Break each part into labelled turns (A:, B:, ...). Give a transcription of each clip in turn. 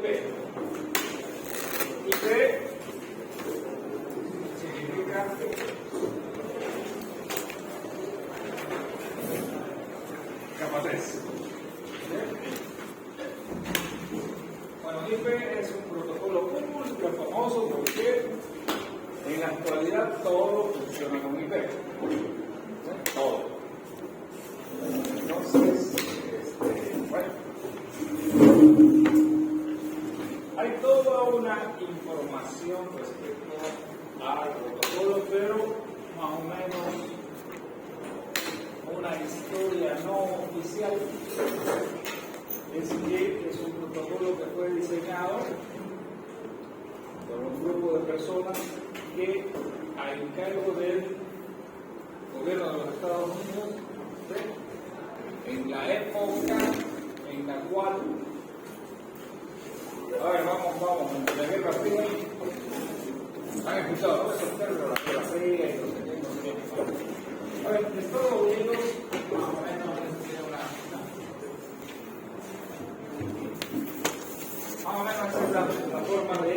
A: IP. IP significa capa 3. Bueno, IP es un protocolo ultra famoso porque en la actualidad todo funciona con IP. Todo. Entonces, bueno, hay toda una información respecto al protocolo, pero más o menos una historia no oficial es que es un protocolo que fue diseñado por un grupo de personas que a encargo del gobierno de los Estados Unidos, en la época en la cual, a ver, vamos, en la Guerra Fría, han escuchado todos esos términos, la Guerra Fría y no sé qué. A ver, Estados Unidos, más o menos, tiene más o menos esa es la forma de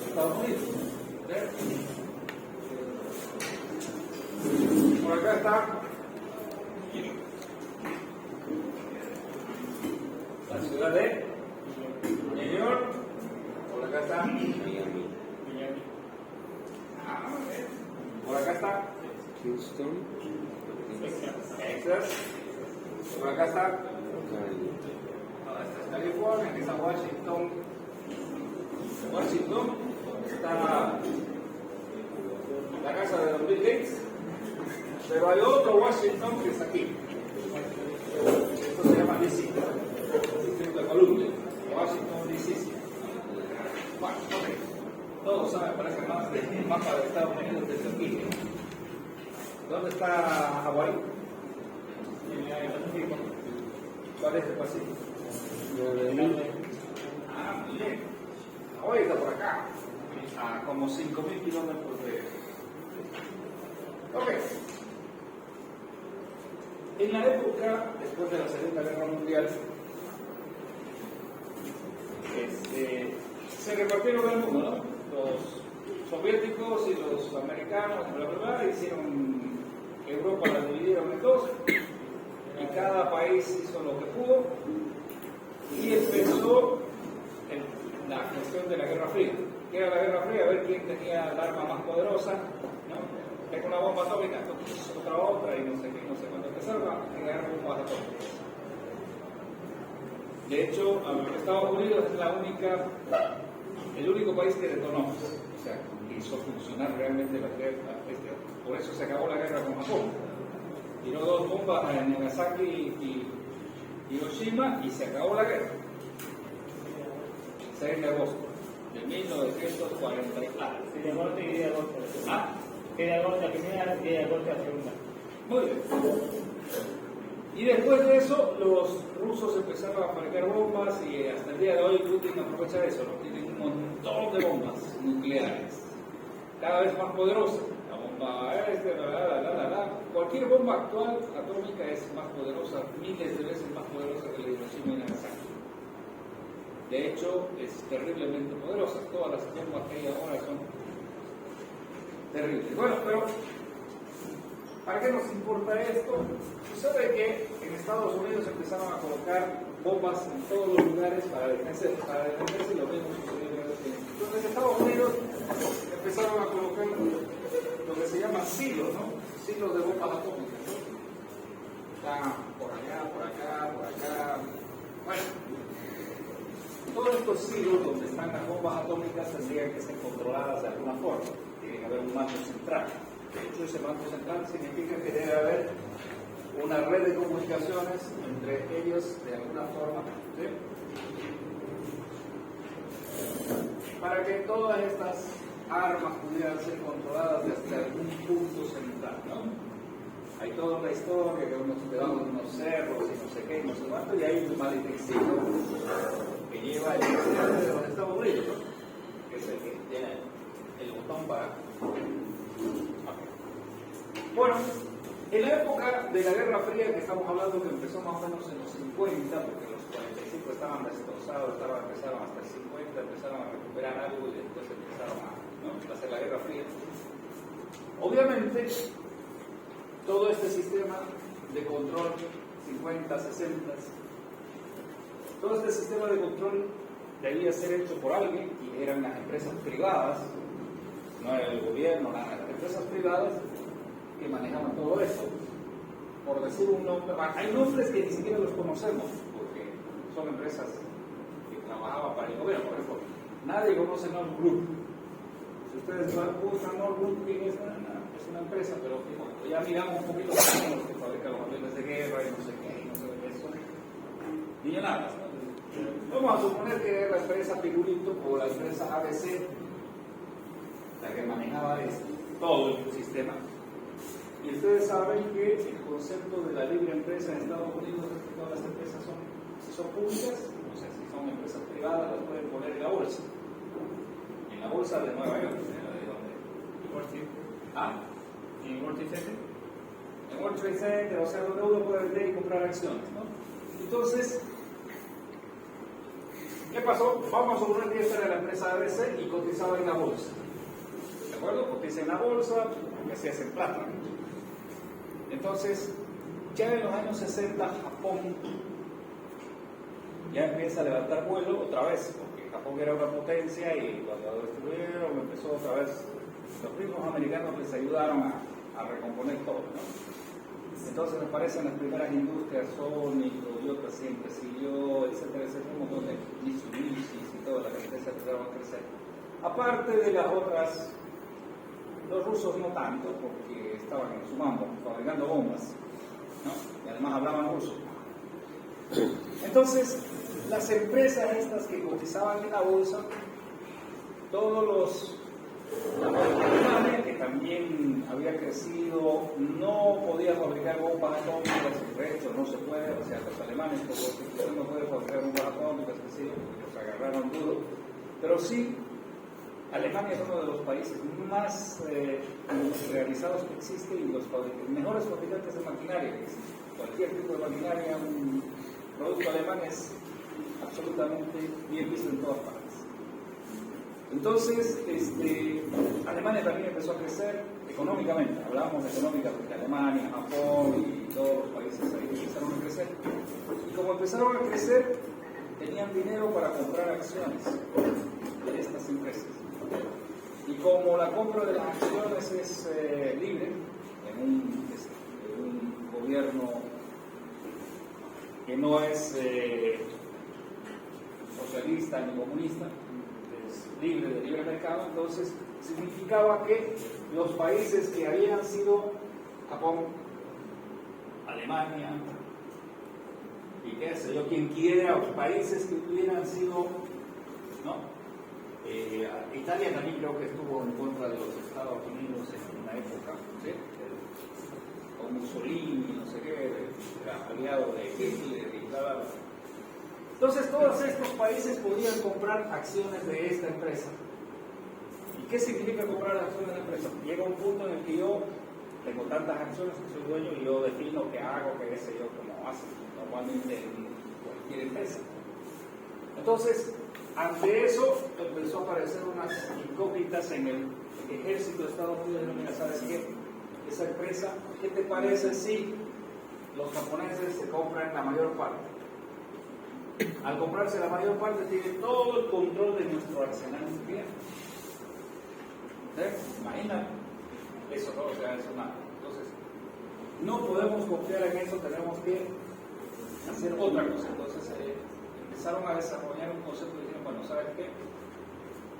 A: Estados Unidos. Por acá está la ciudad de New York. Por acá está Miami. Por acá está
B: Houston,
A: Texas. Por acá está California, que está Washington. Washington está la casa de Don Bill Gates. Pero hay otro Washington que está aquí. Esto se llama DC, Distrito de Columbia, Washington DC. Bueno, ok. Todos saben, parece más del mapa de Estados Unidos desde aquí. ¿Dónde está Hawái? En el Pacífico. ¿Cuál es el Pacífico? Ah, muy bien. Hawái está por acá, a como 5.000 kilómetros de... Ok. En la época, después de la Segunda Guerra Mundial, se repartieron el mundo, ¿no? Los soviéticos y los americanos, bla, bla, bla, hicieron Europa, la dividieron en dos, y cada país hizo lo que pudo, y empezó la cuestión de la Guerra Fría. ¿Qué era la Guerra Fría? A ver quién tenía el arma más poderosa, ¿no? Es una bomba atómica, otra, y no sé qué, no sé cuándo empezaron a crear bombas atómicas. De hecho, Estados Unidos es el único país que detonó, o sea, que hizo funcionar realmente la guerra. Por eso se acabó la guerra con Japón. Tiró 2 bombas en Nagasaki y Hiroshima y se acabó la guerra. 6 de agosto de 1944.
C: Sí, de agosto y de agosto.
A: Ah,
C: Sí, de agosto la primera y de agosto la segunda.
A: muy bien. Y después de eso, los rusos empezaron a fabricar bombas y hasta el día de hoy Putin aprovecha eso, ¿no? Tienen un montón de bombas nucleares, cada vez más poderosas. La bomba cualquier bomba actual atómica es más poderosa, miles de veces más poderosa que la de Hiroshima y Nagasaki. De hecho, es terriblemente poderosa. Todas las bombas que hay ahora son terribles. Bueno, pero ¿para qué nos importa esto? Sucede que en Estados Unidos empezaron a colocar bombas en todos los lugares para defenderse, y lo mismo sucedió en el tiempo. Entonces en Estados Unidos empezaron a colocar lo que se llama silos, ¿no? Silos de bombas atómicas, ¿no? Están por allá, por acá, por acá. Bueno, todos estos silos donde están las bombas atómicas tendrían que ser controladas de alguna forma. Tiene que haber un mando central. De hecho, ese mando central significa que debe haber una red de comunicaciones entre ellos de alguna forma, ¿sí? Para que todas estas armas pudieran ser controladas desde algún punto central, ¿no? Hay toda una historia que debajo de unos cerros y no sé qué, y no sé cuánto, y hay un maletecito que lleva el presidente de los Estados Unidos, ¿no? Que es el que tiene el botón para... Bueno, en la época de la Guerra Fría, que estamos hablando que empezó más o menos en los 50, porque los 45 estaban destrozados, empezaron hasta el 50, crear algo y después empezaron a hacer la Guerra Fría. Obviamente, todo este sistema de control 50, 60, todo este sistema de control debía ser hecho por alguien, y eran las empresas privadas, no era el gobierno, nada, las empresas privadas que manejaban todo esto. Por decir un nombre, hay nombres que ni siquiera los conocemos, porque son empresas que trabajaban para el gobierno. Por ejemplo, nadie conoce North Group. Si ustedes buscan North Group, ¿quién es? Es una empresa, pero ya miramos un poquito más los que fabrican los aviones de guerra y no sé qué, y no sé qué, son millonadas, ¿no? Vamos a suponer que era la empresa Pirulito o la empresa ABC la que manejaba todo el sistema. Y ustedes saben que el concepto de la libre empresa en Estados Unidos es que todas las empresas si son públicas, o sea, si son empresas privadas, las pueden poner en la bolsa. En la bolsa de Nueva York, ¿de dónde?
C: Wall Street.
A: ¿Ah?
C: ¿En Wall Street Center?
A: En World Trade Center, o sea, donde uno puede vender y comprar acciones, ¿no? Entonces, ¿qué pasó? Vamos a suponer que esta era la empresa ABC y cotizaba en la bolsa. ¿De acuerdo? Cotiza en la bolsa, que se hace en plata. Entonces, ya en los años 60, Japón ya empieza a levantar vuelo otra vez, porque Japón era una potencia y cuando lo destruyeron empezó otra vez. Los mismos americanos les ayudaron a recomponer todo, ¿no? Entonces me parecen las primeras industrias, Sony, Toyota siempre siguió, etcétera, etcétera, un montón de Mitsubishi y toda la competencia empezaron a crecer. Aparte de las otras, los rusos no tanto, porque estaban en su mambo, fabricando bombas, ¿no? Y además hablaban ruso. Entonces, las empresas estas que cotizaban en la bolsa, todos los Alemania, que también había crecido, no podía fabricar bombas atómicas, de hecho no se puede, o sea, los alemanes como institución no pueden fabricar bombas atómicas, que sí, los agarraron duro, pero sí, Alemania es uno de los países más industrializados que existe y los mejores fabricantes de maquinaria que existe. Cualquier tipo de maquinaria, un producto alemán es absolutamente bien visto en todas partes. Entonces, Alemania también empezó a crecer económicamente. Hablábamos de económica porque Alemania, Japón y todos los países ahí empezaron a crecer. Y como empezaron a crecer, tenían dinero para comprar acciones de estas empresas. Y como la compra de las acciones es libre, en un gobierno que no es socialista ni comunista, libre de libre mercado, entonces significaba que los países que habían sido Japón, Alemania y qué sé yo, quien quiera, los países que hubieran sido, ¿no? Italia también creo que estuvo en contra de los Estados Unidos en una época, ¿sí? Con Mussolini, no sé qué, era aliado de Hitler y bla, bla, bla. Entonces todos estos países podían comprar acciones de esta empresa. ¿Y qué significa comprar acciones de la empresa? Llega un punto en el que yo tengo tantas acciones que soy dueño y yo defino qué hago, qué sé yo, como hace normalmente en cualquier empresa. Entonces, ante eso empezó a aparecer unas incógnitas en el ejército de Estados Unidos. Mira, ¿sabes qué? Esa empresa, ¿qué te parece si los japoneses se compran la mayor parte? Al comprarse la mayor parte tiene todo el control de nuestro arsenal nuclear. Imagina eso, ¿no? O sea, es una... Entonces, no podemos confiar en eso, tenemos que hacer otra cosa. Entonces empezaron a desarrollar un concepto y dijeron, bueno, ¿sabes qué?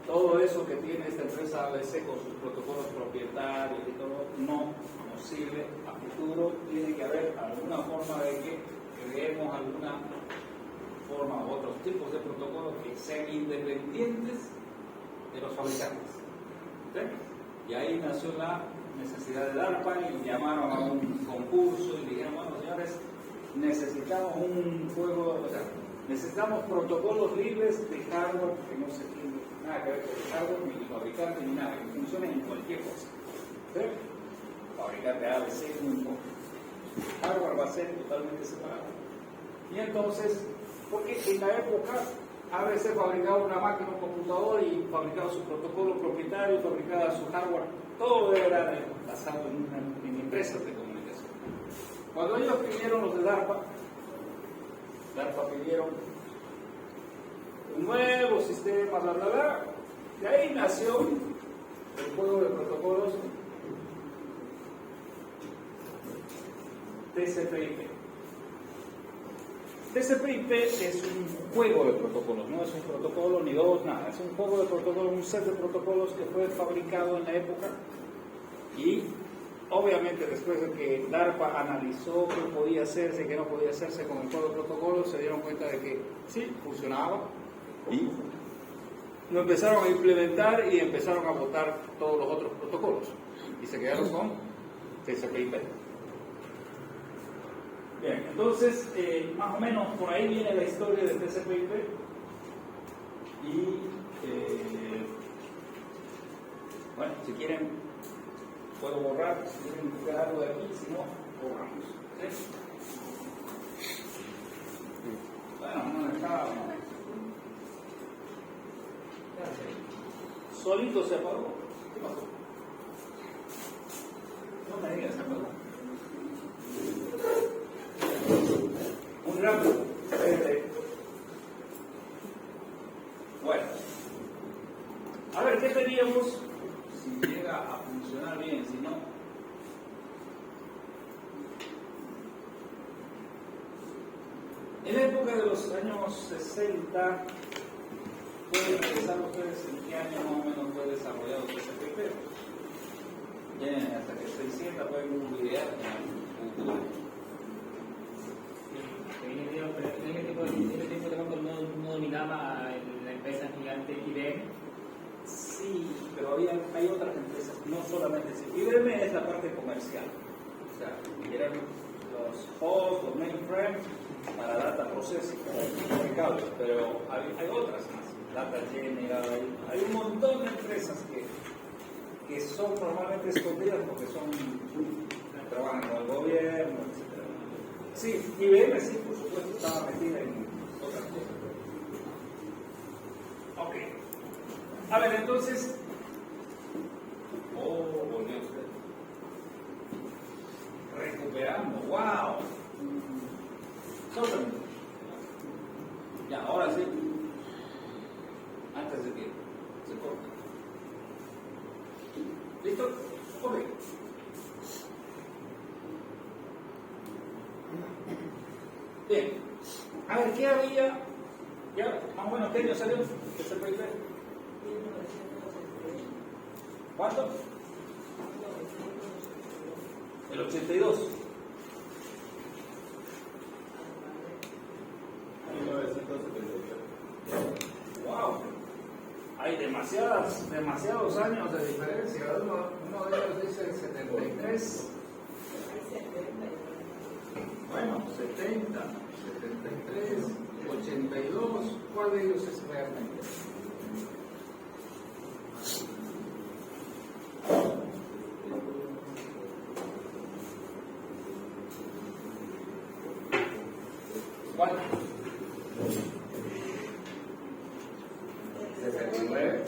A: Todo eso que tiene esta empresa ABC con sus protocolos propietarios y todo, no nos sirve a futuro. Tiene que haber alguna forma de que creemos alguna forma u otros tipos de protocolos que sean independientes de los fabricantes. ¿Sí? Y ahí nació la necesidad de DARPA y llamaron a un concurso y dijeron, bueno, señores, necesitamos un juego, o sea, necesitamos protocolos libres de hardware que no se tiene nada que ver con el hardware, ni fabricante, ni nada, que funcionen en cualquier cosa. ¿Sí? Fabricante ABC, no importa. Hardware va a ser totalmente separado. Y entonces, porque en la época ABC fabricaba una máquina, un computador y fabricaba su protocolo propietario, fabricaba su hardware. Todo era basado en empresas de comunicación. Cuando ellos pidieron los de DARPA pidieron un nuevo sistema, bla, bla, bla. De ahí nació el juego de protocolos TCP/IP. TCP/IP es un juego de protocolos, no es un protocolo ni dos, nada. Es un juego de protocolos, un set de protocolos que fue fabricado en la época y obviamente después de que DARPA analizó qué podía hacerse y qué no podía hacerse con el juego de protocolos, se dieron cuenta de que sí, funcionaba y lo empezaron a implementar y empezaron a botar todos los otros protocolos y se quedaron con TCP/IP. Bien, entonces, más o menos por ahí viene la historia de TCP/IP y, bueno, si quieren, puedo borrar, si quieren buscar algo de aquí, si no, borramos. ¿Sí? Bueno, no está. Solito se apagó. ¿Qué pasó? No me digas, se apagó. Muy rápido. Bueno, a ver, ¿qué teníamos? Si llega a funcionar bien, si no. En la época de los años 60, pueden pensar ustedes en qué año más o menos fue desarrollado TCP/IP. Bien, hasta que se sienta pueden googlear en Google.
C: En ese tiempo no dominaba la empresa gigante IBM.
A: Sí, pero hay otras empresas, no solamente IBM es la parte comercial. O sea, eran los hosts, los mainframes para data processing, cables, pero hay otras más. Data General, hay un montón de empresas que son normalmente escondidas porque trabajan con el gobierno, etc. Sí, IBM sí, por supuesto, estaba metida en otras cosas. Ok. A ver, entonces. Volvió usted. Recuperando, wow. Solamente. Ya, ahora sí. Antes de que se corte. ¿Listo? Ok. Bien. A ver, ¿qué había? Ya, más o menos, ¿qué año salió? ¿Qué se puede ver? ¿Cuánto? El 82. 1978. Wow. Hay demasiados años de diferencia. Uno de ellos dice 73. Bueno, 70, 73, 82. ¿Cuál de ellos es realmente? ¿Cuál? 69.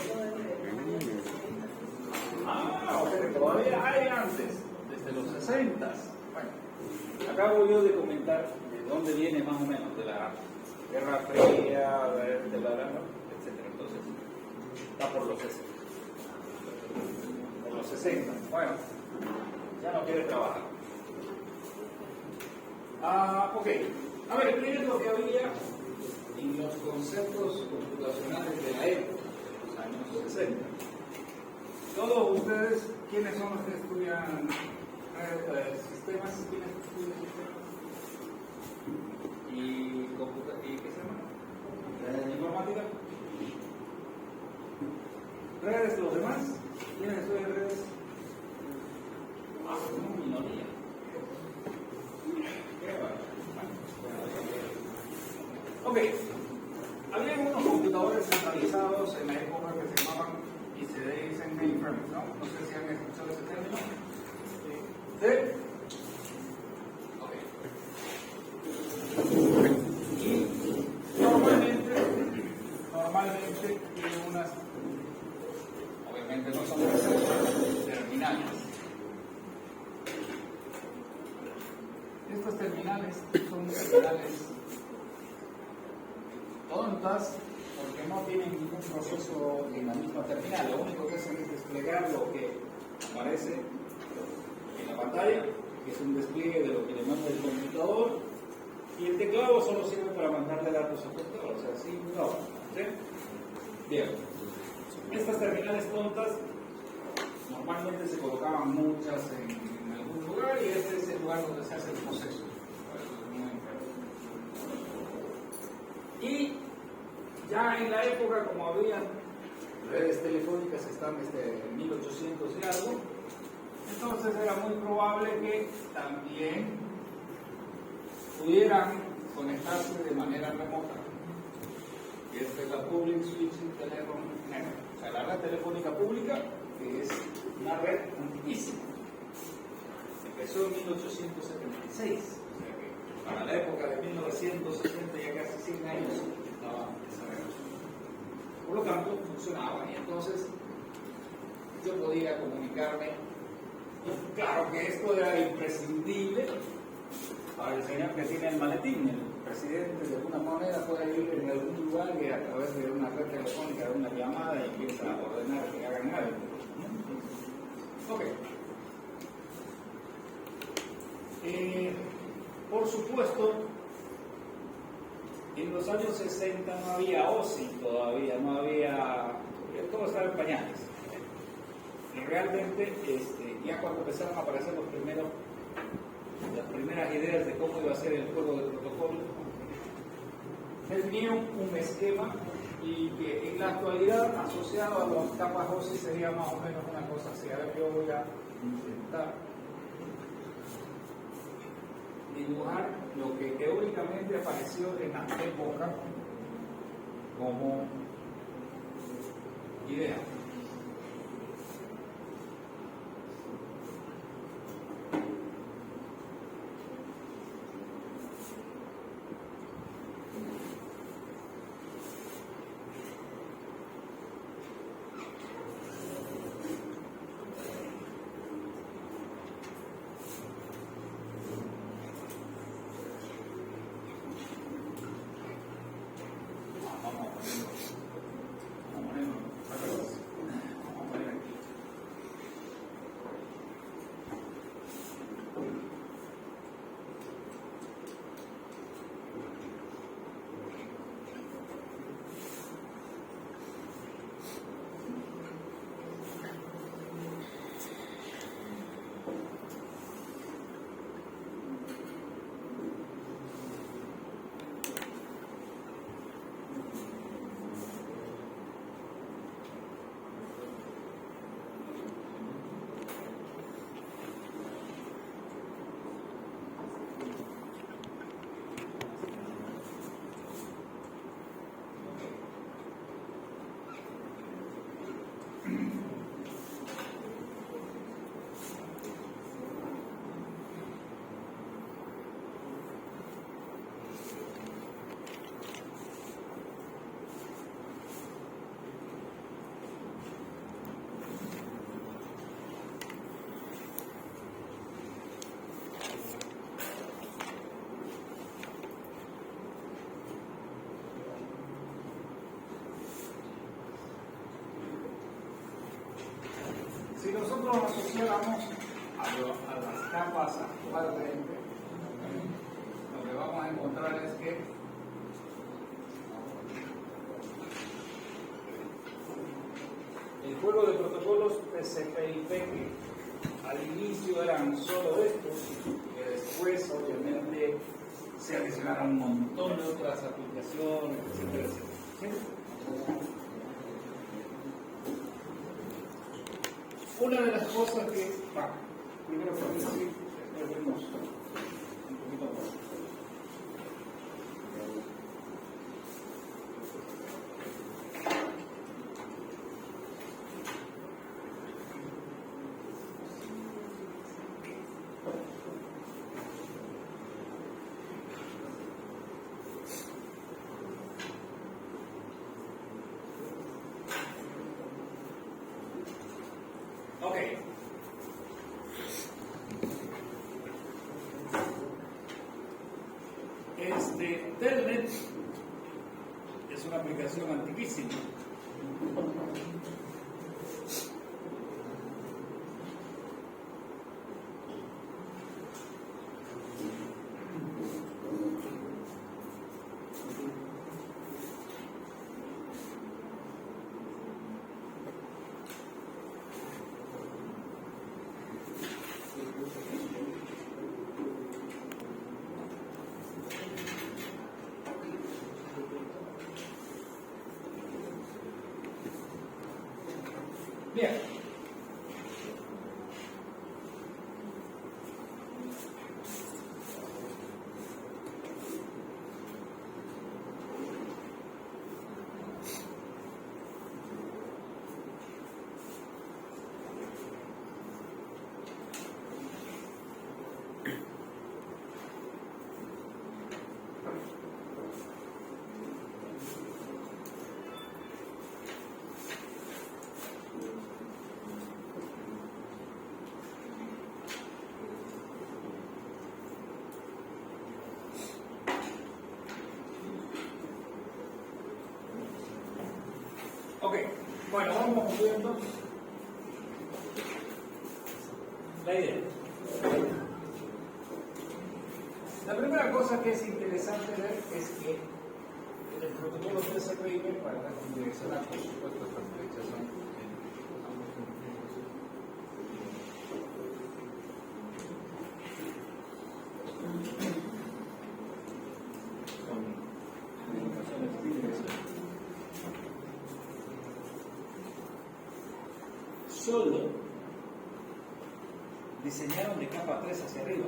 A: Ok, todavía hay antes, desde los 60. Bueno, acabo yo de comentar de dónde viene más o menos, de la Guerra Fría, de la etc. Entonces, está por los 60. Por los 60. Bueno, ya no quiere trabajar. Ok. A ver, ¿qué es lo que había en los conceptos computacionales de la época, de los años 60? Todos ustedes, ¿quiénes son los que estudian sistemas? ¿Quiénes estudian sistemas? ¿Y qué se llama? ¿Informática? ¿Redes los demás? ¿Quiénes estudian redes? Una minoría. Ok, había unos computadores centralizados en la época que se llamaban y se dicen mainframes, ¿no? No sé si han escuchado ese término. ¿Sí? Ok. Y normalmente terminales son terminales tontas porque no tienen ningún proceso en la misma terminal. Lo único que hacen es desplegar lo que aparece en la pantalla, que es un despliegue de lo que le manda el computador, y el teclado solo sirve para mandarle datos al computador, o sea, sí, no. ¿Sí? Bien. Estas terminales tontas normalmente se colocaban muchas en algún lugar y este es el lugar donde se hace el proceso. Y ya en la época, como había redes telefónicas que están desde 1800 y algo, entonces era muy probable que también pudieran conectarse de manera remota. Y esta es la Public Switching Telephone Network, o sea, la red telefónica pública, que es una red antiquísima. Empezó en 1876, o sea que para la época de 1960, ya casi 100 años, estaba esa red. Por lo tanto, funcionaba y entonces yo podía comunicarme. Y claro que esto era imprescindible para el señor que tiene el maletín. El presidente de alguna manera puede ir en algún lugar y a través de una red telefónica, de una llamada, y empieza a ordenar que hagan algo. Ok. Por supuesto, en los años 60 no había OSI todavía, no había, todo estaba en pañales. Y realmente, ya cuando empezaron a aparecer las primeras ideas de cómo iba a ser el juego de protocolo, definieron un esquema y que en la actualidad, asociado a las capas OSI, sería más o menos una cosa así. A ver, yo voy a intentar dibujar lo que teóricamente apareció en la época como idea. Si nosotros asociáramos a las capas actualmente, lo que vamos a encontrar es que el juego de protocolos TCP/IP, que al inicio eran solo estos, que después obviamente se adicionaron un montón de otras aplicaciones, etcétera, etcétera. ¿Sí? Una de las cosas que, primero por decir, después vemos un poquito más. aplicación antiquísima. Bien. Ok, bueno, vamos viendo la idea. La primera cosa que es interesante ver es que el protocolo TCP/IP para direccionar, por supuesto, estas flechas son comunicaciones bidireccionales. Solo diseñaron de capa 3 hacia arriba.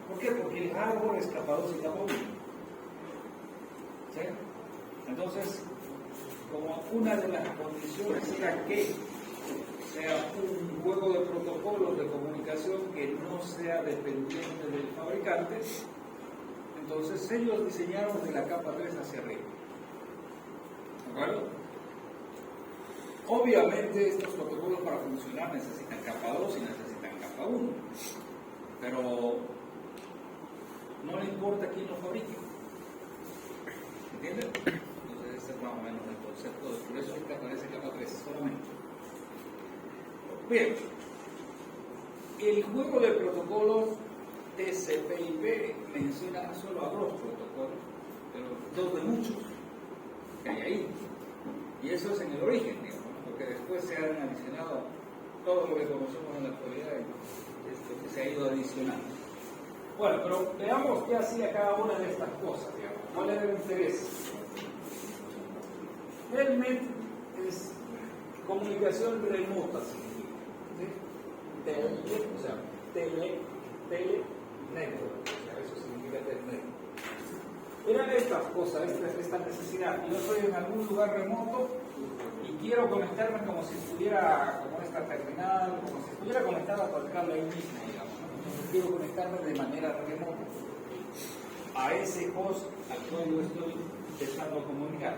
A: ¿Por qué? Porque el hardware es capa 2 y capa 1. ¿Sí? Entonces, como una de las condiciones era que sea un juego de protocolos de comunicación que no sea dependiente del fabricante, entonces ellos diseñaron de la capa 3 hacia arriba. ¿De acuerdo? Obviamente estos protocolos para funcionar necesitan capa 2 y necesitan capa 1, pero no le importa quién lo fabrique. ¿Entienden? Entonces ese es más o menos el concepto, por eso es que aparece capa 3 solamente. Bien, el juego de protocolos TCP/IP menciona solo a 2 protocolos, pero 2 de muchos que hay ahí. Y eso es en el origen, digamos, porque después se han adicionado todo lo que conocemos en la actualidad, que se ha ido adicionando. Bueno, pero veamos qué hacía cada una de estas cosas, digamos. ¿Cuál era el interés? Telnet es comunicación remota, significa. ¿Sí? Telnet, o sea, network, o sea, eso significa Telnet. Eran estas cosas, esta necesidad. Yo estoy en algún lugar remoto y quiero conectarme como si estuviera, como esta terminal, como si estuviera conectado a cualquier cable ahí mismo, digamos, ¿no? Entonces quiero conectarme de manera remota a ese host al cual yo estoy intentando comunicar.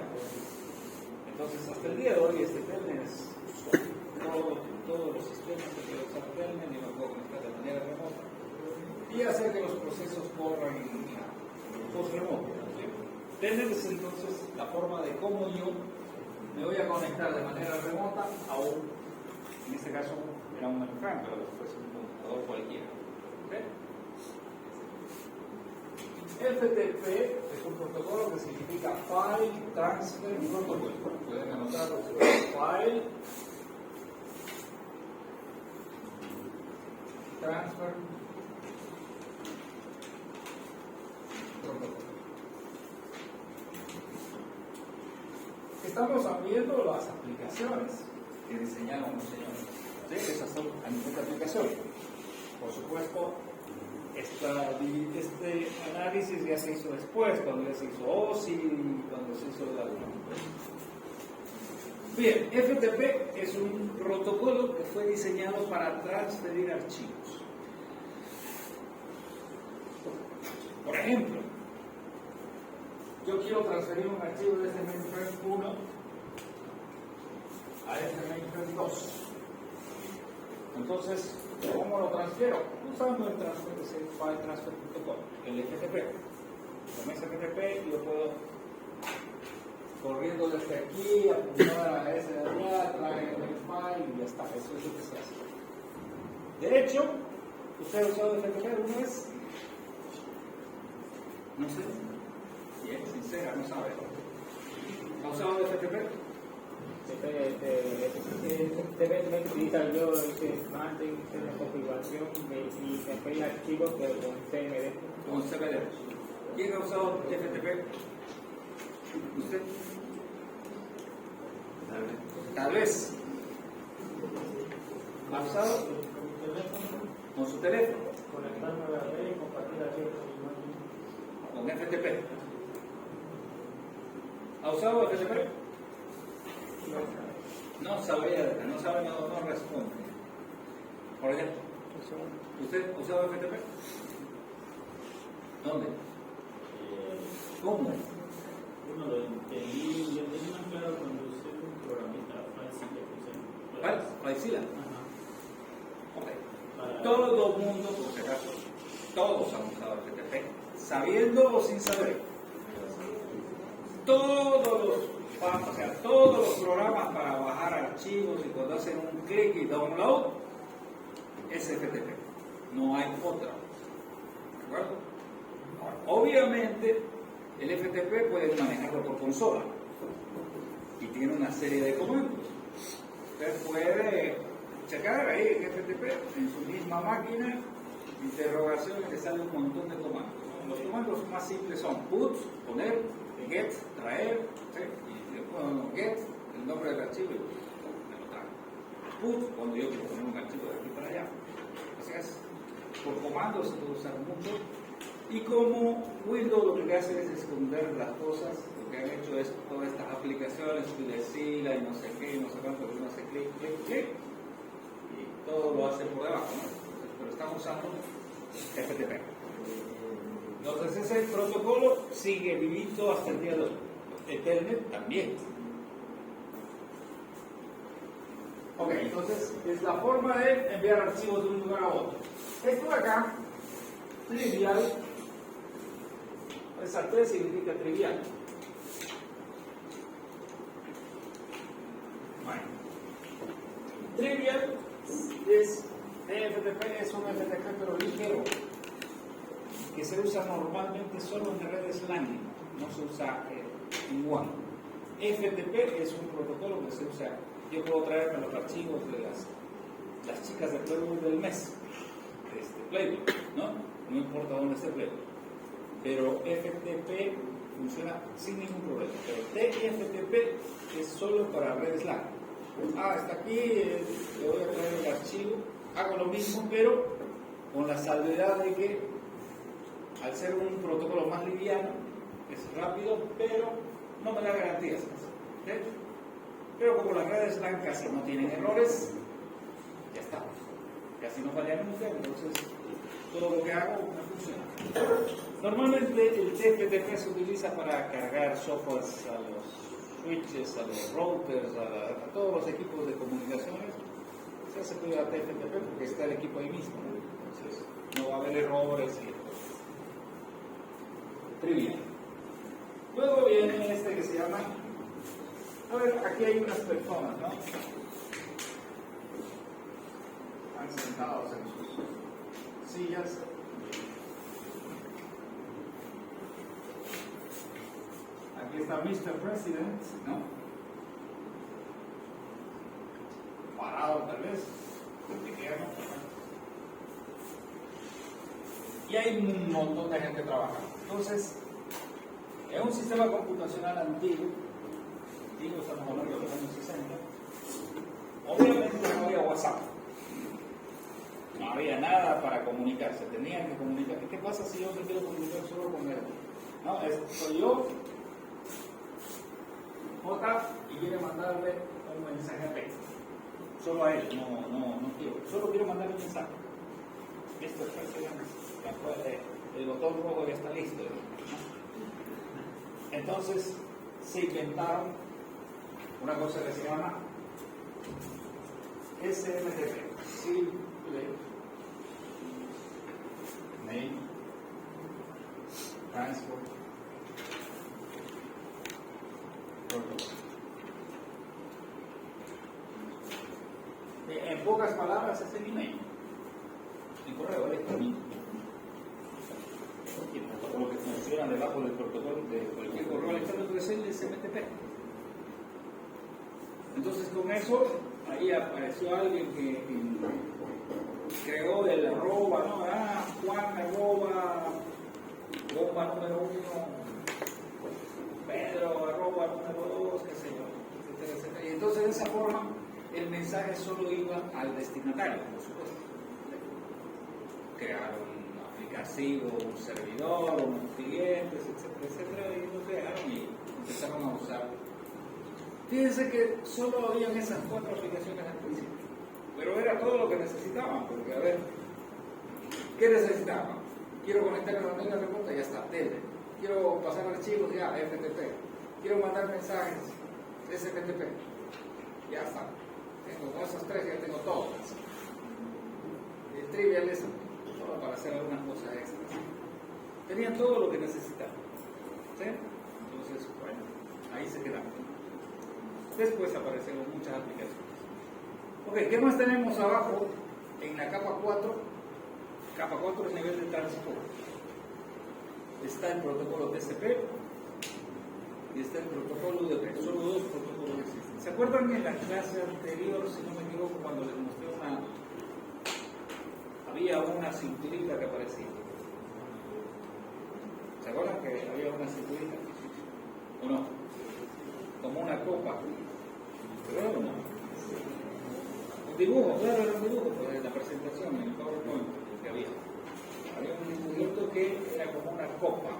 A: Entonces, hasta el día de hoy, este Telnet es todos los sistemas que quiero usar Telnet y lo puedo conectar de manera remota y hacer que los procesos corran en host remoto. Telnet es entonces la forma de cómo yo me voy a conectar de manera remota a un, en este caso era un mainframe, pero después un computador cualquiera. ¿Okay? FTP es un protocolo que significa File Transfer Protocol. Pueden anotarlo, File Transfer Protocol. Estamos viendo las aplicaciones que diseñaron los señores. ¿Sí? Esas son esta aplicación. Por supuesto, este análisis ya se hizo después, cuando ya se hizo OSI y cuando se hizo la UNAM. Bien, FTP es un protocolo que fue diseñado para transferir archivos. Por ejemplo, yo quiero transferir un archivo de este mainframe 1 a este mainframe 2. Entonces, ¿cómo lo transfiero? Usando el File Transfer Protocol, el FTP. Con ese FTP yo puedo corriendo desde aquí, apuntar a ese de allá, traer el file y ya está. Eso es lo que se hace. De hecho, ¿usted ha usado FTP alguna vez? No sé. Bien, sincera, no sabe. ¿Ha usado FTP?
C: Debe utilizar yo antes de la configuración y después el archivo pero con CMD.
A: Con CMD. ¿Quién ha usado FTP? ¿Usted? Tal vez. ¿Ha usado? Con su teléfono.
C: Conectarme a la red y compartir archivos
A: Con FTP. ¿Ha usado FTP? No sabía, no sabe, no responde. Por ejemplo, ¿usted ha usado FTP? ¿Dónde? ¿Cómo?
B: Bueno, lo entendí, yo tenía una clara cuando usé un programita, FileZilla.
A: ¿Cuál? ¿FileZilla?
B: Ajá.
A: Ok. Todo el mundo, por si acaso, todos han usado FTP, sabiendo o sin saber. Todos los programas para bajar archivos y cuando hacen un clic y download es FTP. No hay otra. ¿De acuerdo? Obviamente, el FTP puede manejarlo por consola y tiene una serie de comandos. Usted puede checar ahí en FTP, en su misma máquina, interrogación, y le sale un montón de comandos. Los comandos más simples son put, poner, get, traer, ¿sí? Y le pongo get, el nombre del archivo y me lo trae. Put, cuando yo quiero poner un archivo de aquí para allá. O sea, por comandos se puede usar mucho. Y como Windows lo que le hace es esconder las cosas, lo que han hecho es todas estas aplicaciones, FileZilla y no sé qué, no sé cuánto, uno hace clic, clic, clic, y todo lo hace por debajo, ¿no? Pero estamos usando FTP. Entonces ese protocolo sigue vivito hasta el día de hoy. Ethernet también. Ok, entonces es la forma de enviar archivos de un lugar a otro. Esto de acá, trivial, esa T significa trivial. Bueno, trivial es FTP, es un FTP pero ligero, que se usa normalmente solo en redes LAN, no se usa en WAN. FTP es un protocolo que se usa, yo puedo traerme los archivos de las chicas de Playboy del mes, Playboy, no importa dónde esté Playboy. Pero FTP funciona sin ningún problema. Pero TFTP es solo para redes LAN. Está aquí, le voy a traer el archivo, hago lo mismo, pero con la salvedad de que al ser un protocolo más liviano, es rápido, pero no me da garantías. ¿Okay? Pero como las redes LAN casi no tienen errores, ya está. Casi no falla nunca, entonces todo lo que hago me funciona. Normalmente el TFTP se utiliza para cargar softwares a los switches, a los routers, a todos los equipos de comunicaciones. Se hace prueba TFTP porque está el equipo ahí mismo, ¿no? Entonces no va a haber errores y trivial. Luego viene este que se llama, a ver, aquí hay unas personas, ¿no? Están sentados en sus sillas. Aquí está Mr. President, ¿no? Parado tal vez, pequeño. Y hay un montón de gente trabajando. Entonces, en un sistema computacional antiguo, estamos hablando de los años 60, obviamente no había WhatsApp. No había nada para comunicarse, tenían que comunicar. ¿Qué pasa si yo me quiero comunicar solo con él? No, soy yo, J, y quiere mandarle un mensaje a texto. Solo a él, no quiero. Solo quiero mandarle un mensaje. Esto es el botón rojo ya está listo. Entonces se inventaron una cosa que se llama SMTP, Simple Mail Transport En pocas palabras, es el email. El correo electrónico. Y el protocolo que funciona debajo del protocolo de cualquier correo electrónico es el SMTP. Entonces, con eso, ahí apareció alguien que creó el arroba, ¿no? Juan arroba, bomba número 1, Pedro arroba número 2, qué sé yo, etcétera, etcétera. Y entonces, de esa forma, el mensaje solo iba al destinatario, por supuesto. Crearon un aplicativo, un servidor, unos clientes, etcétera, etcétera, y lo crearon y empezaron a usar. Fíjense que solo habían esas 4 aplicaciones al principio, pero era todo lo que necesitaban, porque a ver, ¿qué necesitaban? Quiero conectar a la máquina remota, ya está, tele. Quiero pasar archivos, ya, FTP. Quiero mandar mensajes, SFTP, ya está. Tengo con esas 3, ya tengo todo. El trivial es solo para hacer algunas cosas extras. Tenían todo lo que necesitaban. ¿Sí? Entonces, bueno, ahí se quedaron. Después aparecieron muchas aplicaciones. Ok, ¿qué más tenemos abajo en la capa 4? Capa 4 es nivel de transporte. Está el protocolo TCP y está el protocolo UDP. Solo 2 protocolos existen. ¿Se acuerdan en la clase anterior, si no me equivoco, cuando les mostré había una cinturita que aparecía? ¿Se acuerdan que había una cinturita? ¿O no? Como una copa. ¿Pero no? Un dibujo, claro, era un dibujo, pues en la presentación, en el PowerPoint que había. Había un dibujito que era como una copa,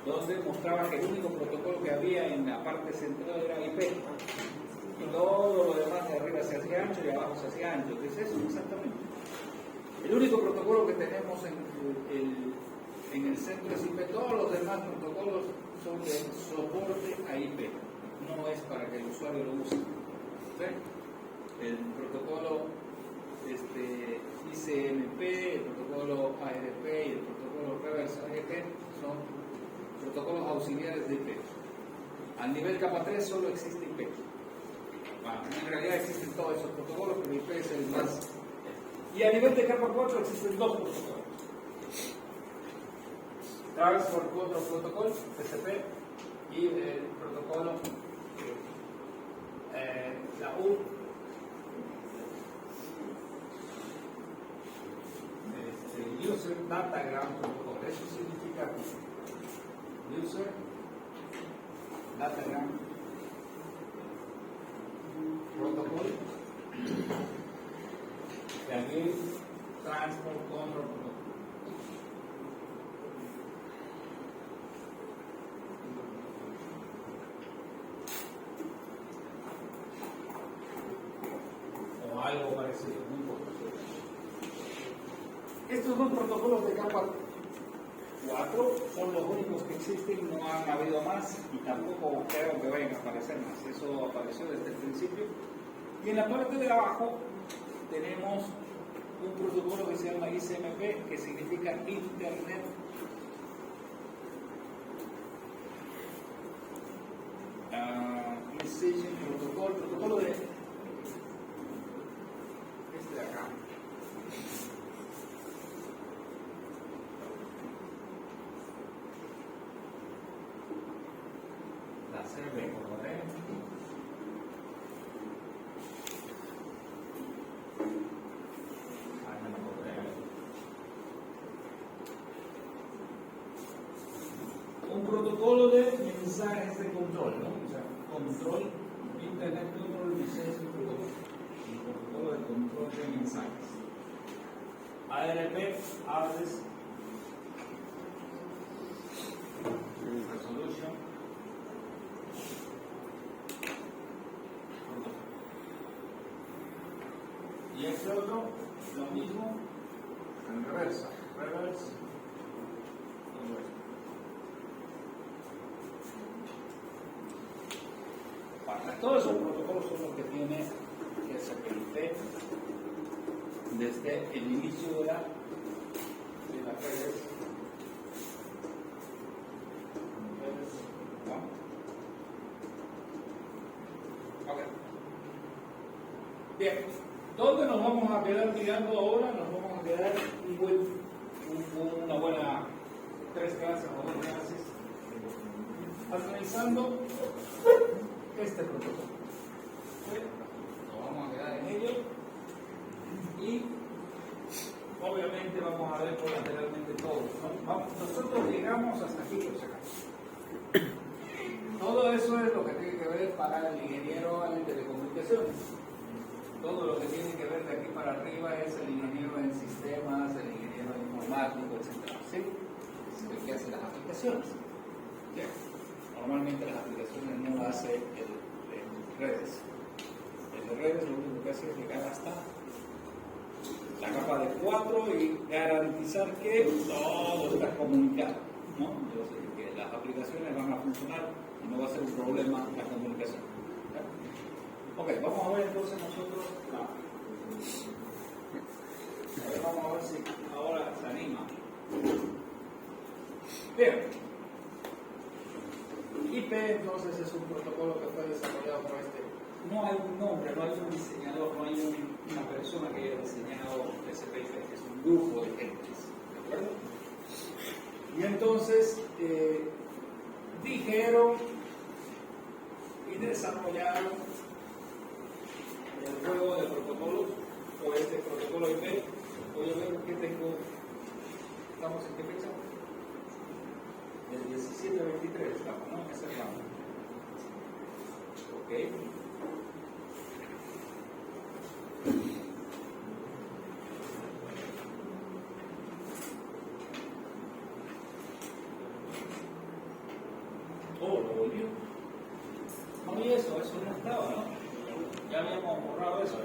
A: donde mostraba que el único protocolo que había en la parte central era IP. Y todo lo demás de arriba se hacía ancho y de abajo se hacía ancho. ¿Qué es eso exactamente? El único protocolo que tenemos en el centro es IP. Todos los demás protocolos son de soporte a IP. No es para que el usuario lo use. ¿Sí? El protocolo ICMP, el protocolo ARP y el protocolo Reverse ARP son protocolos auxiliares de IP. Al nivel capa 3 solo existe IP. Bueno, en realidad existen todos esos protocolos, pero IP es el más. Y a nivel de capa 4 existen 2 protocolos. Transport Control Protocol, TCP, y el protocolo la U, User Datagram Protocol. Eso significa User Datagram Protocol, y aquí Transport Control Protocol. Algo parecido, no importa. Estos 2 protocolos de capa 4 son los únicos que existen, no han habido más y tampoco creo que vayan a aparecer más. Eso apareció desde el principio. Y en la parte de abajo tenemos un protocolo que se llama ICMP, que significa Internet Messaging Protocol, protocolo de acá. La CB, como ven. Un protocolo de mensajes de control, ¿no? O sea, control, Internet Control Messaging Protocol. El protocolo de control de mensajes. ARP, Address Resolution Protocol. Y este otro, lo mismo, en reversa. Reverse. Todos esos protocolos son los que tiene SPIP desde el inicio de las redes. Ok. Bien. ¿Dónde nos vamos a quedar mirando ahora? Nos vamos a quedar una buena 3 clases o 2 clases analizando este protocolo. Nos vamos a quedar en ello y obviamente vamos a ver colateralmente todo, ¿no? Nosotros llegamos hasta aquí, por si acaso. Todo eso es lo que tiene que ver para el ingeniero en telecomunicaciones. Todo lo que tiene que ver de aquí para arriba es el ingeniero en sistemas, el ingeniero informático, etc. ¿Sí? Es el que hace las aplicaciones. Bien. Normalmente las aplicaciones no las hace el redes. El de redes lo único que hace es llegar hasta la capa de 4 y garantizar que todo está comunicado, ¿no? Entonces, que las aplicaciones van a funcionar y no va a ser un problema la comunicación. Ok, vamos a ver entonces nosotros vamos a ver si ahora se anima. Bien. IP entonces es un protocolo que fue desarrollado por no hay un nombre, no hay un diseñador, no hay una persona que haya diseñado TCP/IP, es un grupo de gentes, ¿de acuerdo? Y entonces dijeron y desarrollaron el juego de protocolos o este protocolo IP. Voy a ver qué tengo. ¿Estamos en qué fecha? Del 17 al 23 estamos, ¿no? Esa es la. Ok. Oh, lo volvió. No, y eso no estaba, ¿no? Ya habíamos borrado eso.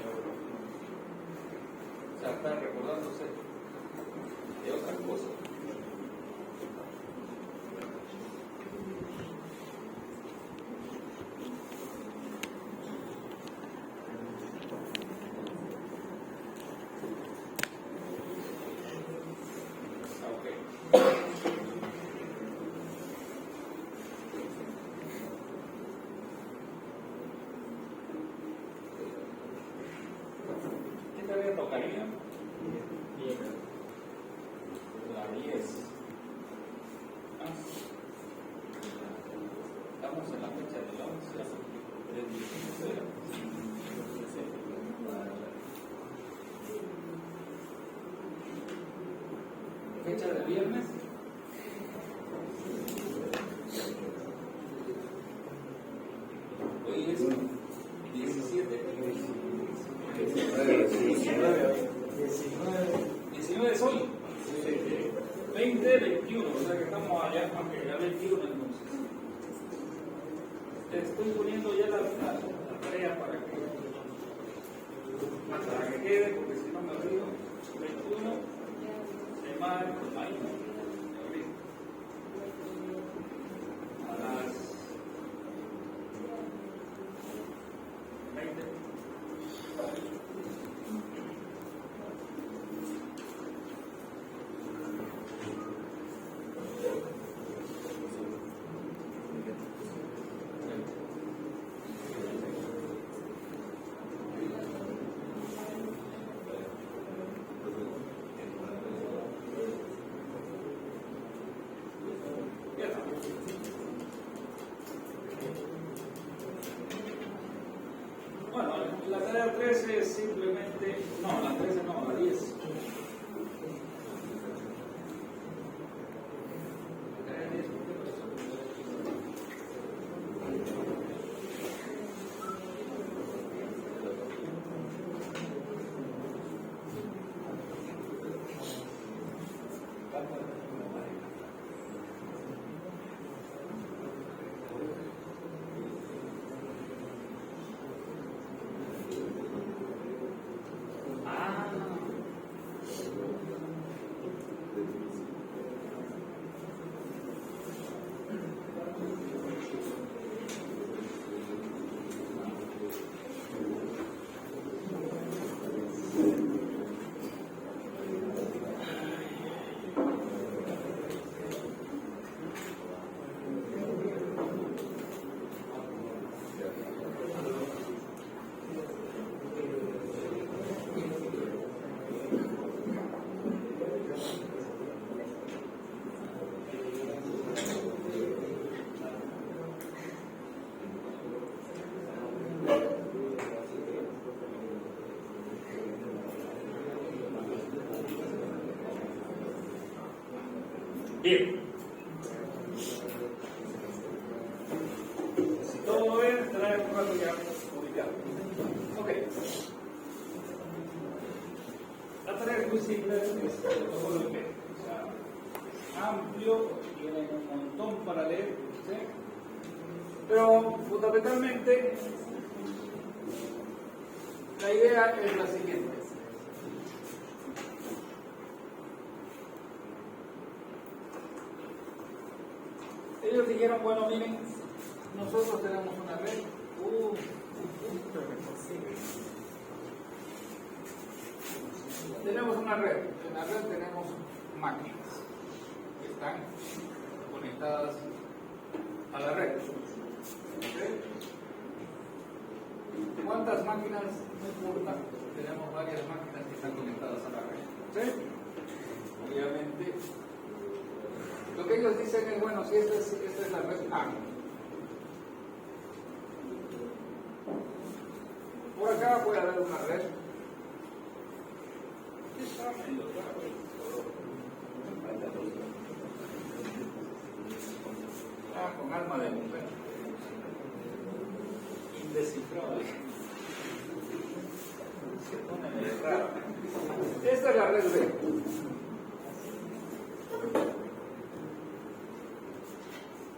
A: O sea, está recordándose de otras cosas. ¿Qué te tocaría? La 10. Estamos en la fecha del 11 del 16. Fecha del viernes. Hoy es 17. 19 es hoy. 20, 21, o sea que estamos allá, aunque ya 21 entonces. Te estoy poniendo ya la tarea para que quede, porque si no me olvido. 21 de mayo, de abril. A las 20. Bueno, la tarea 13 es simplemente, no, la 13 no, la 10. La tarea 10, Bien. Si todo va bien, estará en un rato ya publicado. Ok. La tarea es muy simple, es todo lo que o sea, amplio, tiene un montón para leer, ¿sí? Pero fundamentalmente la idea es la siguiente. Ellos dijeron, bueno, miren, nosotros tenemos una red. Tenemos una red. En la red tenemos máquinas que están conectadas a la red. ¿Okay? ¿Cuántas máquinas? No importa. Tenemos varias máquinas que están conectadas a la red. ¿Sí? Obviamente. Lo que ellos dicen es, bueno, si esta es la red A. Por acá puede haber una red. Con alma de mujer. Indescifrable. Se pone medio raro. Esta es la red B.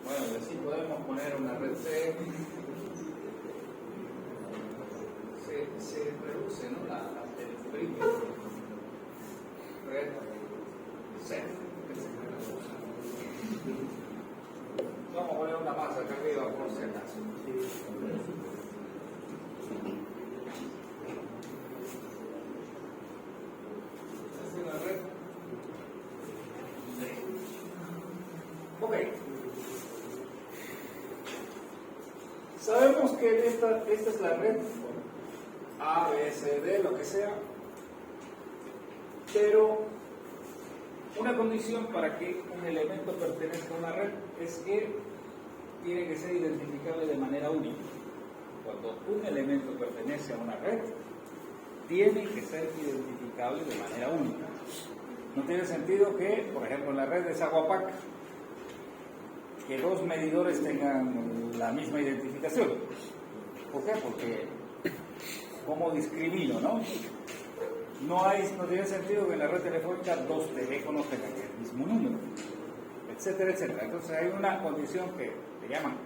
A: Bueno, y así podemos poner una red C. Se reduce, ¿no? El brillo. Red C. Vamos a poner una más acá arriba por si acaso. Esta es la red D. Ok. Sabemos que esta es la red A, B, C, D, lo que sea, pero una condición para que un elemento pertenezca a una red es que tiene que ser identificable de manera única. Cuando un elemento pertenece a una red, tiene que ser identificable de manera única. No tiene sentido que, por ejemplo, en la red de Saguapac, que dos medidores tengan la misma identificación. ¿Por qué? Porque, ¿cómo discrimino, no? No tiene sentido que en la red telefónica dos teléfonos tengan el mismo número, etcétera, etcétera. Entonces hay una condición que le llaman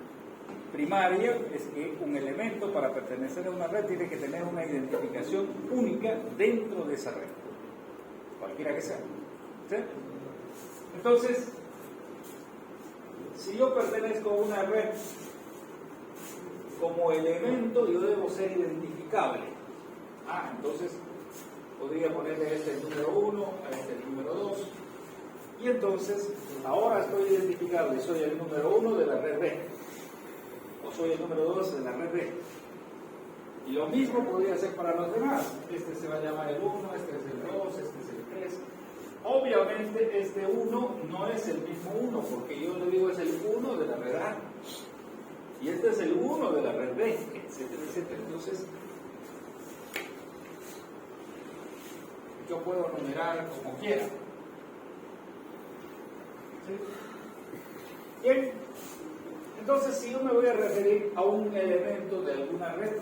A: primaria, es que un elemento para pertenecer a una red tiene que tener una identificación única dentro de esa red, cualquiera que sea. ¿Sí? Entonces, si yo pertenezco a una red, como elemento yo debo ser identificable. Entonces podría ponerle a este el número 1, a este el número 2, y entonces ahora estoy identificable, soy el número 1 de la red B, o soy el número 2 de la red B. Y lo mismo podría ser para los demás. Este se va a llamar el 1, este es el 2, este es el 3. Obviamente este 1 no es el mismo 1, porque yo le digo es el 1 de la red A, y este es el 1 de la red B, etcétera, etcétera. Entonces, yo puedo numerar como quiera. ¿Sí? Bien, entonces si yo me voy a referir a un elemento de alguna red,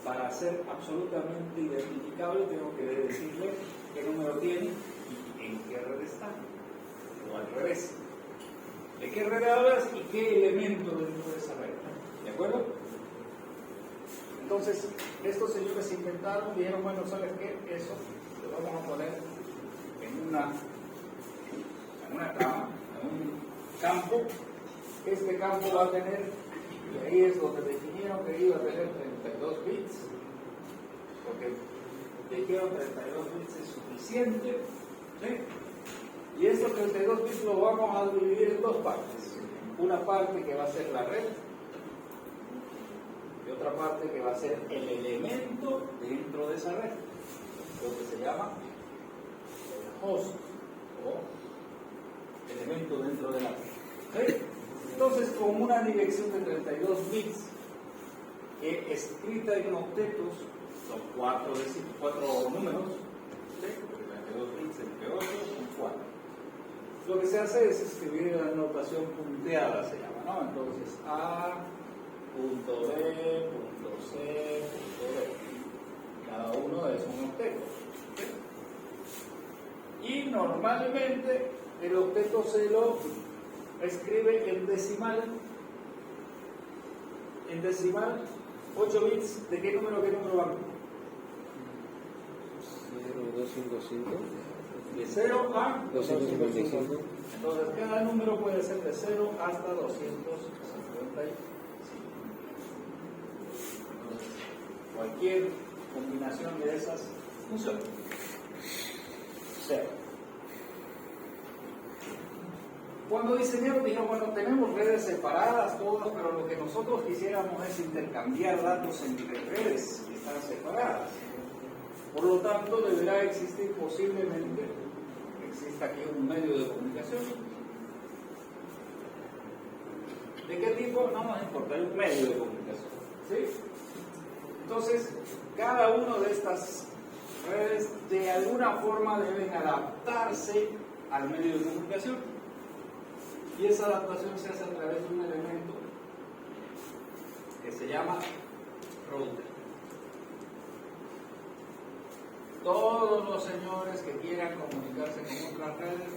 A: para ser absolutamente identificable tengo que decirle qué número tiene y en qué red está, o al revés. ¿De qué red hablas y qué elemento dentro de esa red? ¿De acuerdo? Entonces, estos señores se inventaron y dijeron, bueno, ¿sabes qué? Eso lo vamos a poner en una cama, en un campo. Este campo va a tener, y ahí es donde definieron que iba a tener 32 bits, porque dijeron 32 bits es suficiente, ¿sí? Y estos 32 bits lo vamos a dividir en dos partes. Una parte que va a ser la red y otra parte que va a ser el elemento dentro de esa red, lo que se llama el host o elemento dentro de la red. ¿Sí? Entonces, con una dirección de 32 bits que escrita en octetos, son 4 números, ¿sí? 32 bits entre 8 son 4. lo que se hace es escribir la notación punteada, se llama, ¿no? Entonces, A, punto B, punto C, punto D. Cada uno es un octeto. ¿Sí? Y normalmente el octeto se lo escribe en decimal. En decimal, 8 bits, ¿de qué número van?
D: 0255.
A: De 0 a
D: 255.
A: Entonces, cada número puede ser de 0 hasta 255. Entonces, cualquier combinación de esas funciona. 0. Cuando diseñaron, dijeron, bueno, tenemos redes separadas todas, pero lo que nosotros quisiéramos es intercambiar datos entre redes que están separadas. Por lo tanto, deberá existir posiblemente, exista aquí un medio de comunicación. ¿De qué tipo? No nos importa, es un medio de comunicación. ¿Sí? Entonces, cada una de estas redes de alguna forma deben adaptarse al medio de comunicación. Y esa adaptación se hace a través de un elemento que se llama router. Todos los señores que quieran comunicarse con otras redes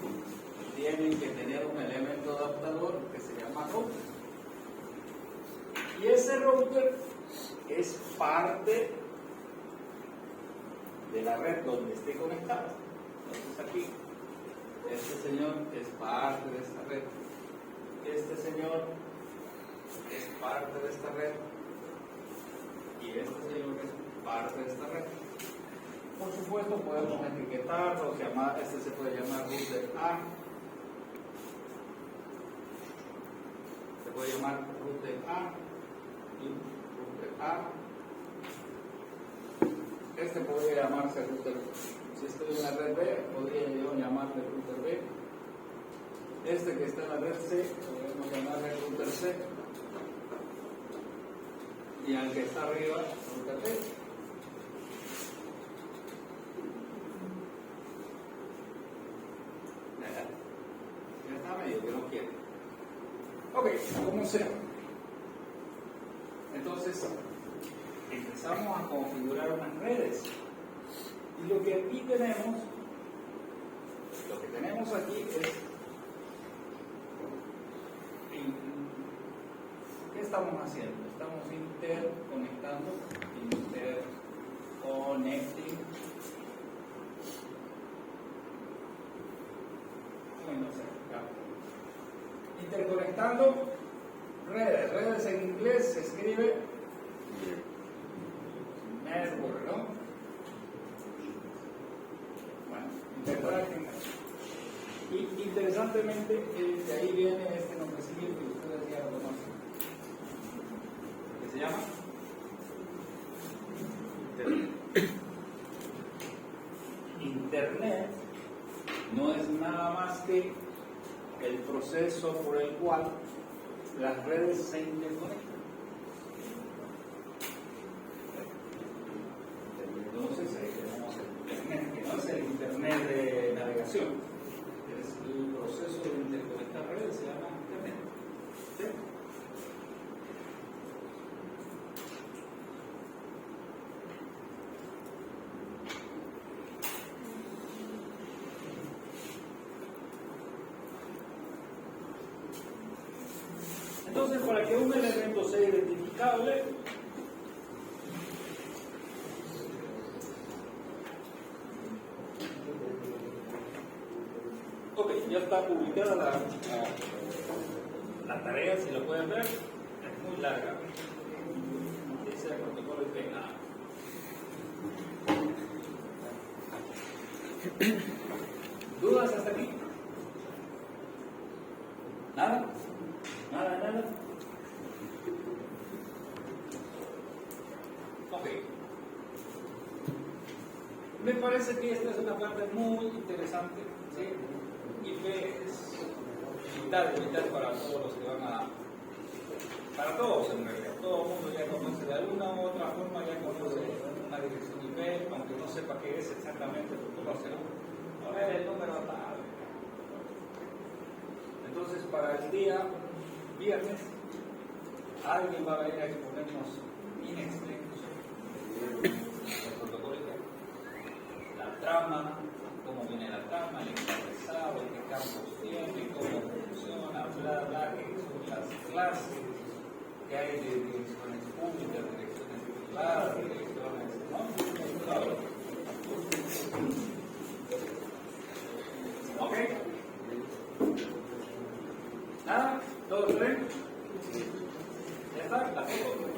A: tienen que tener un elemento adaptador que se llama router. Y ese router es parte de la red donde esté conectado. Entonces aquí, este señor es parte de esta red. Este señor es parte de esta red. Y este señor es parte de esta red. Por supuesto, podemos etiquetarlos, este se puede llamar router A. Se puede llamar router A. Y router A. Este podría llamarse router. Si estoy en la red B, podría yo llamarle router B. Este que está en la red C, podemos llamarle router C. Y al que está arriba, router D. Ya está medio que no quiere. Ok, como sea. Entonces, empezamos a configurar unas redes. Y lo que aquí tenemos, aquí es, ¿qué estamos haciendo? Estamos interconectando, interconnecting, interconectando redes. Redes en inglés se escribe network, ¿no? Bueno, interconecting. Y interesantemente, de ahí viene este nombrecillo que ustedes ya lo conocen. ¿Qué se llama? Internet no es nada más que el proceso por el cual las redes se interconectan. Entonces ahí tenemos el Internet, que no es el Internet de navegación, es el proceso de interconectar redes, se llama Internet. ¿Sí? Entonces, para que un elemento sea identificable, ok, ya está publicada la tarea, si lo pueden ver, es muy larga. Dice el protocolo IP nada. ¿Dudas hasta aquí? ¿Nada? ¿Nada? Ok. Me parece que esta es una parte muy interesante, ¿sí? IP es vital para todos los que van a... Para todos en realidad. Todo el mundo ya conoce de alguna u otra forma, ya conoce una dirección IP, aunque no sepa qué es exactamente, porque lo hace uno. A ver, el número tal. para el día viernes, alguien va a venir a exponernos in extenso el protocolo interno. La trama, cómo viene la trama, el encabezado, qué campos tiene, cómo funciona, bla, bla, qué son las clases, qué hay de direcciones públicas, direcciones privadas, direcciones, ¿no? Todo. ¿Ok? ¿Nada? ¿Todo bien? ¿Ya está? La foto.